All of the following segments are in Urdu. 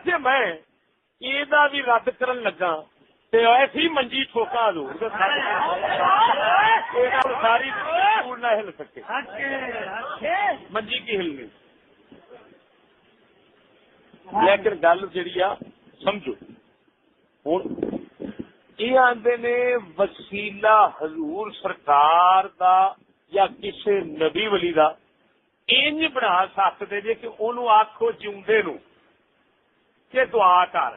جی میں یہ بھی رد کرن لگا تے ایسی منجی ٹھوکا حضور ساری نہ ہل سکے منجی کی ہلنی. لیکن گل جہی آ سمجھو ہوں یہ آدھے نے وسیلہ حضور سرکار دا یا کسی نبی ولی دا انج بنا سکتے جی کہ انہوں آخو جیوندے نو کہ دعا کر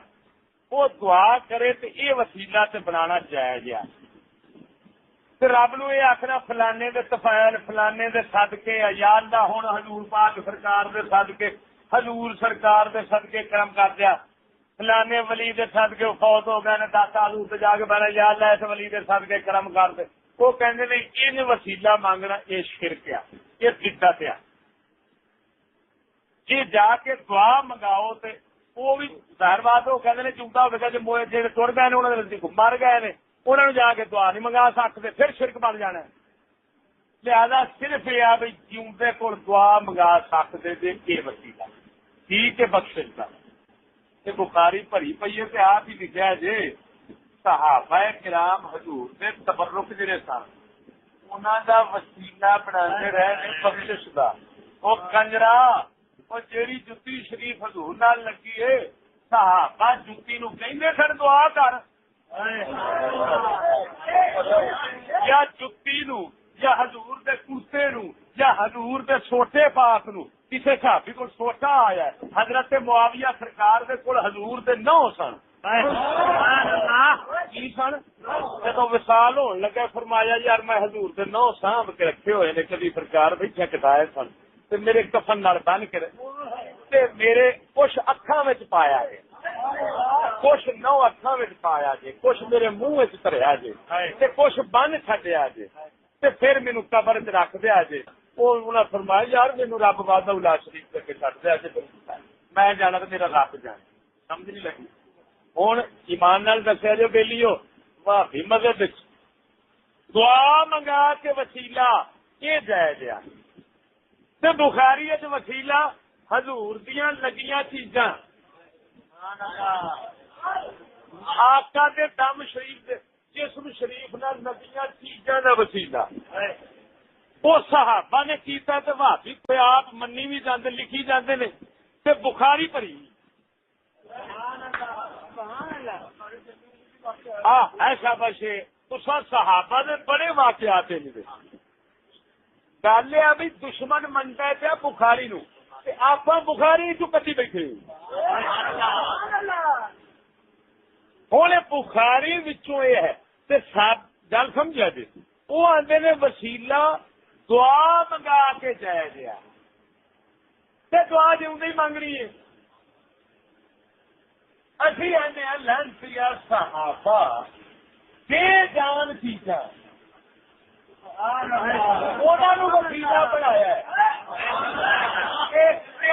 وہ دعا کرے تو یہ وسیلہ تے بنانا جائز ہے. رب نو یہ آخنا فلانے دے طفیل فلانے دے صدقے یا اللہ ہوں حضور پاک سرکار دے صدقے حضور سرکار دے صدقے کرم کر دیا فلانے ولی دے صدقے فوت ہو گئے نے 10 سال اتنے جا کے بنا یا اللہ اس ولی دے صدقے کرم کر دے. وہ کہندے نے ان وسیلہ مانگنا یہ شرک ہے یہ بدعت ہے. جی جا کے دعا منگاؤ تے وہ بھی ظاہر بات وہ کہندے نے چونتا ہوگا جی جی تر گئے انہوں نے مر گئے نے انہوں نے جا کے دعا نہیں منگا سکتے پھر شرک بن جانا ہے. لہذا صرف یہ ہے بھائی جیوندے کول دعا منگا سکتے جی یہ وسیلہ ٹھیک ہے بخشش کا. یہ بخاری بھری پی ہے کہ آپ ہی لکھا ہے جی صحابہ کرام حضور نے تبرک جڑے سن انہوں کا وسیلہ بنا رہے بخشش کا. وہ کنجرا وہ جیڑی جتی شریف حضور نال لگی ہے صحابہ جتی نو کہندے سن دعا کر یا جتی نو یا حضور دے کرتے نو یا حضور دے سوٹے پاک نو. کسی صحابی کو سوٹا آیا ہے حضرت معاویہ سرکار دے کول حضور دے 9 سن کی سن جب وصال ہون لگا فرمایا یار میں حضور دے 9 سانب کے رکھے ہوئے نے کبھی سرکار بیٹھے کٹائے سن تے میرے کفن نال بن کے تے میرے کچھ اکھاں وچ پایا ہے کچھ 9 اکھاں وچ پایا جے کچھ میرے منہ وچ تریا جے تے کچھ بن چھڈیا جے تے پھر مینوں قبر تے رکھ دیا جے. انہوں نے فرمایا یار مینوں رب وعدہ الا شریف کر کے چھڈ دیا جے میں جانا تو میرا رب جانا. سمجھ نہیں لگی. ہوں ایمان نال دسیا جو بیلیو بھابی مذہب دعا منگا کے وسیلہ یہ جائز ہے تے بخاری وسیلہ حضور دیاں لگیاں چیزاں آقا دے دم شریف دے جسم شریف نال لگیاں چیزاں دا وسیلہ وہ صحابہ نے کیتا تے بھابی کوئی آپ منی بھی جاندے لکھی جاندے نے تے بخاری بھری ایسا بشے اس صحابہ نے بڑے واقعات گل ہے بھی دشمن منتا ہے پیا بخاری نو آپ بخاری چ کٹی بیٹھے ہوں بخاری یہ ہے گل سمجھا جی وہ آتے نے وسیلہ دعا منگا کے جایا گیا دعا جی نہیں منگنی ہے. اسی آنے لانتی صحابہ بے جان چیزاں وسیلہ بنایا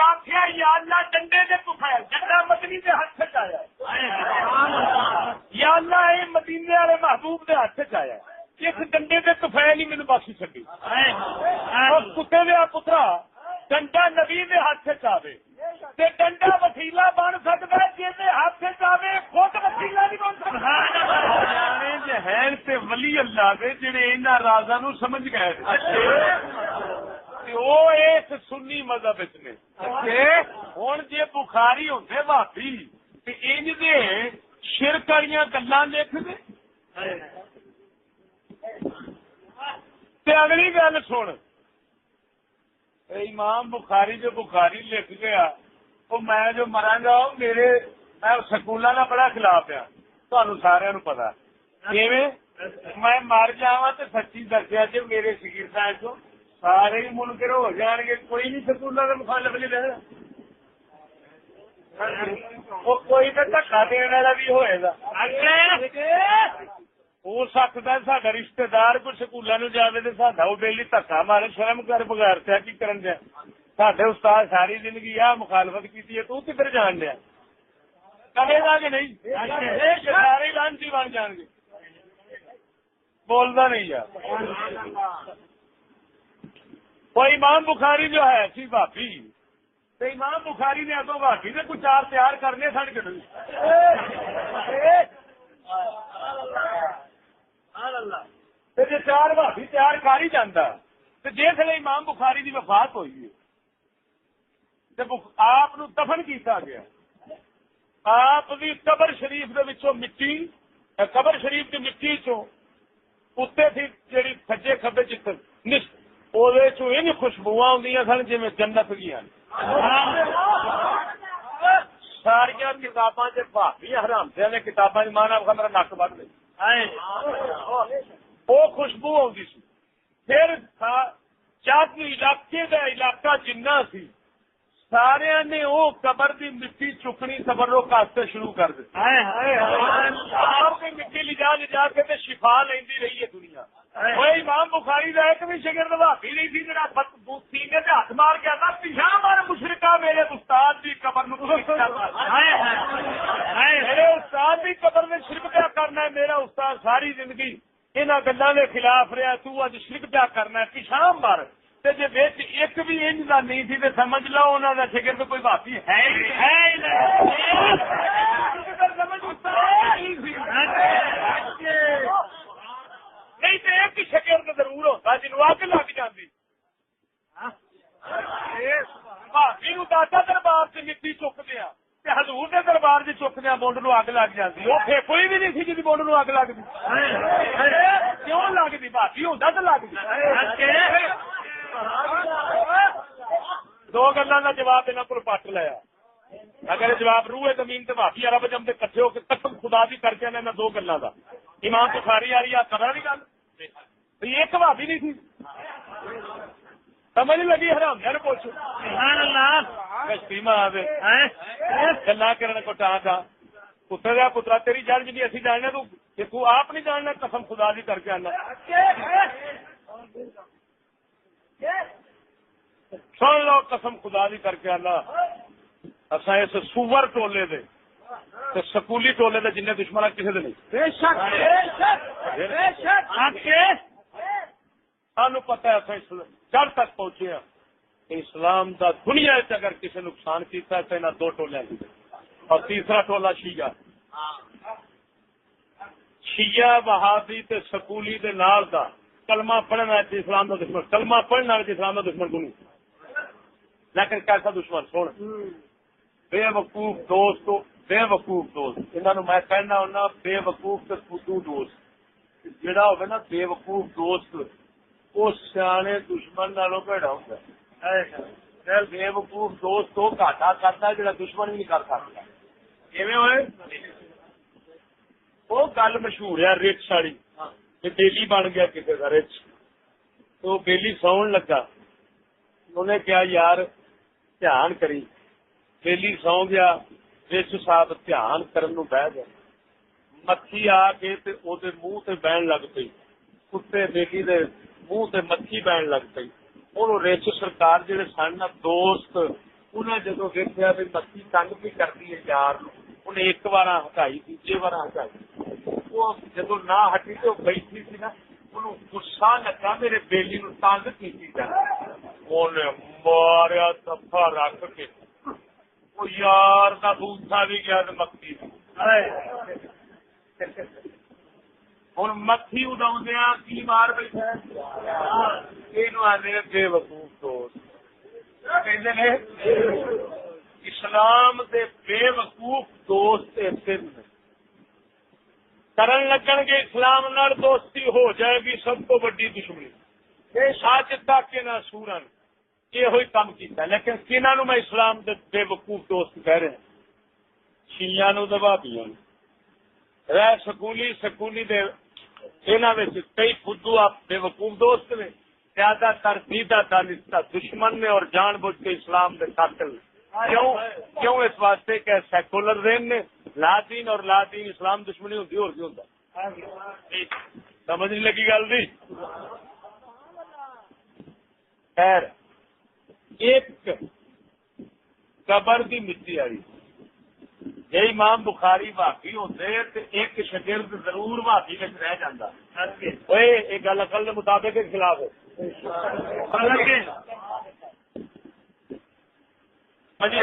آخیا یا اللہ ڈنڈے دے پخایا ڈنڈا مدنی دے ہاتھ چ آیا یا اللہ یہ مدینے والے محبوب دے ہاتھ چ آیا اس ڈنڈے دے طفیل ہی مینوں بخش چکی کتے دیا پترا ڈنڈا نبی دے ہاتھ چ آوے تے ڈنڈا وسیلہ بن سکتا ہے جی ہاتھ چ آوے خود وسیلہ نہیں بن سکتا. ہے تے ولی اللہ دے جڑے انہاں رازاں نو سمجھ گئے وہ اس سنی مذہب نے ہوں جی بخاری ہوندے بھابی تے انج دے شرک والیاں گلاں لکھ دے تے اگلی گل سن امام بخاری جو بخاری لکھ گیا وہ میں جو مراں گا میرے میں سکولاں دا بڑا خلاف ہاں تانوں سارے نوں پتا کیویں میں مر جاواں تے سچی دسیا جی میرے شگیر صاحب کو سارے ہی منکر ہو جان گے کوئی نہیں سکولاں دا مخالف نہیں رہے وہ کوئی تو دھکا دین والا بھی ہوئے گا ہو سکتا ہے ساڈا رشتے دار کوئی سکولاں نوں جاوے تے ساڈا وہ بیلی دھکا مارے شرم کر بغیر تے کی کرن دیا ساڈے استاد ساری زندگی آ مخالفت کیتی ہے تو کدھر جان دیا کرے گا کہ نہیں سارے لانتی بن جان گے بولتا نہیں یار. وہ امام بخاری جو ہے سی بھابی امام بخاری نے اگوں بھابی نے کچھ چار تیار کرنے سن کے جی چار بھابی تیار کر ہی جانا تو جس ویلے امام بخاری کی وفات ہوئی ہے آپ دفن کیتا گیا آپ کی قبر شریف دے وچوں مٹی قبر شریف کی مٹی چتے تھی جی سجے کبے چ خوشبو آدی سن جی جنت گیا ساریا کتاباں بھابی حرامدے نے کتاباں مانا میرا نک بڑھ گئی وہ خوشبو آتی سی پھر جب علاقے کا علاقہ جنہ سی سارے نے وہ قبر کی مٹی چکنی تبرک واسطے شروع کر دی مٹی لجا کے شفا لینی رہی ہے دنیا وہ امام بخاری کا ایک بھی شگرد بھابی نہیں سی جڑا سینے سے ہاتھ مار کے آتا پیچھا مار مشرکا میرے استاد کی قبر میرے استاد کی قبر میں شرک کیا کرنا ہے میرا استاد ساری زندگی انہوں گلوں کے خلاف رہا تو اج شرک کیا کرنا ہے پیچھا مار جی ایک بھی انج کا نہیں تھی تو سمجھ لو انہوں کا شگرد کوئی بھابی ہے نہیں تو ایک ہی شگرد ضرور ہوتا جنوب اگ لگ جاتی بھابی نو دادا دربار سے مٹی چکتے ہیں حضور کے دربار سے چکتے ہیں بونڈ نو اگ لگ جاتی وہ کوئی بھی نہیں تھی جی بونڈ نو اگ لگتی کیوں لگتی بھابی ہوتا تو لگتی دو گلوں کا جواب یہاں کو پٹ لیا اگر جواب روح زمین سے بھابی عرب جمتے کٹھے ہو کے قسم خدا بھی کر کے انہیں دو گلوں کا امام بخاری آ رہی ہے کرا نہیں گل ایک بھابی نہیں تھی سمجھ لگی حرام نے پوچھو گلا کرنے کو ٹانگا پتر دیا پترا تیری جڑ جی اسی جاننے تو آپ نہیں جاننا قسم خدا بھی کر کے آنا سن لو قسم خدا بھی کر کے آنا اصا اس سور ٹولے دے سکولی ٹولے دے جن دشمن کسی دے نہیں سانو پتا ہے جڑ تک پہنچے ہیں اسلام دا دنیا اگر کسی نقصان کیتا ہے تو انہیں دو ٹولے اور تیسرا ٹولا شیعہ شیعہ وہابی تے سکولی دے نال دا کلمہ پڑھنا اسلام دا دشمن کلمہ پڑھنا اسلام دا دشمن کو نہیں لیکن کیسا دشمن سن بے وقوف دوست بے وقوف دوست انہوں میں کہنا ہونا بے وقوف تے فدو دوست جڑا ہوگا نا بے وقوف دوست وہ سیانے دشمن نالوں بھڑا ہوتا ہے بے وقوف دوست وہ گھاٹا کرتا ہے جڑا دشمن بھی نہیں کر سکتا کیویں ہوئے وہ گل مشہور ہے رچ والی بیلی بن گیا کسی کا رچ تو بیلی سون لگا انہیں کیا یار دھیان کری بیلی سو گیا رچ صاحب دھیان کرن نو بہ گیا مکھی آ کے منہ تے بہن لگ پئی کتے بیلی دے منہ تے مکھی بہن لگ پئی انہوں رچ سرکار جڑے سن دوست انہیں جدو دیکھا بھی مکھی تنگ بھی کرتی ہے یار انہیں ایک بار ہٹائی دوجے بار ہٹائی وہ جدو نہ ہٹی تو بیٹھی سی نا انہوں غصہ لگا میرے بیلی نو تنگ کی انہیں ماریا دفا رکھ کے وہ یار کا بوٹا بھی گیا تو مکھی ہوں مکھی اڈاؤ کی مار بیٹھا یہ بے وقوف دوست اسلام دے بے وقوف دوست کرن لگن گے اسلام نال دوستی ہو جائے گی سب کو بڑی دشمنی اج تک نہ سورن یہ کام کیتا لیکن کنہاں نو میں اسلام دے بے وقوف دوست کہہ رہے ہیں شیعہ نو تے بھابیاں نو رہ سکولی دے انہاں وچ کئی فدو آپ بے وقوف دوست نے زیادہ تر دیدہ دانستہ دشمن نے اور جان بوجھ کے اسلام دے قاتل کیوں اس واسطے کہ سیکولر رین نے لا دین اور لا دین اسلام دشمنی ہوتی اور کی ہوتا سمجھ نہیں لگی گل دی خیر ایک قبر کی مٹی آئی جی امام بخاری بھابی ہوتے تو ایک شگرد ضرور بھابی میں رہ جاتا یہ گل اقل کے مطابق کے خلاف ہے جی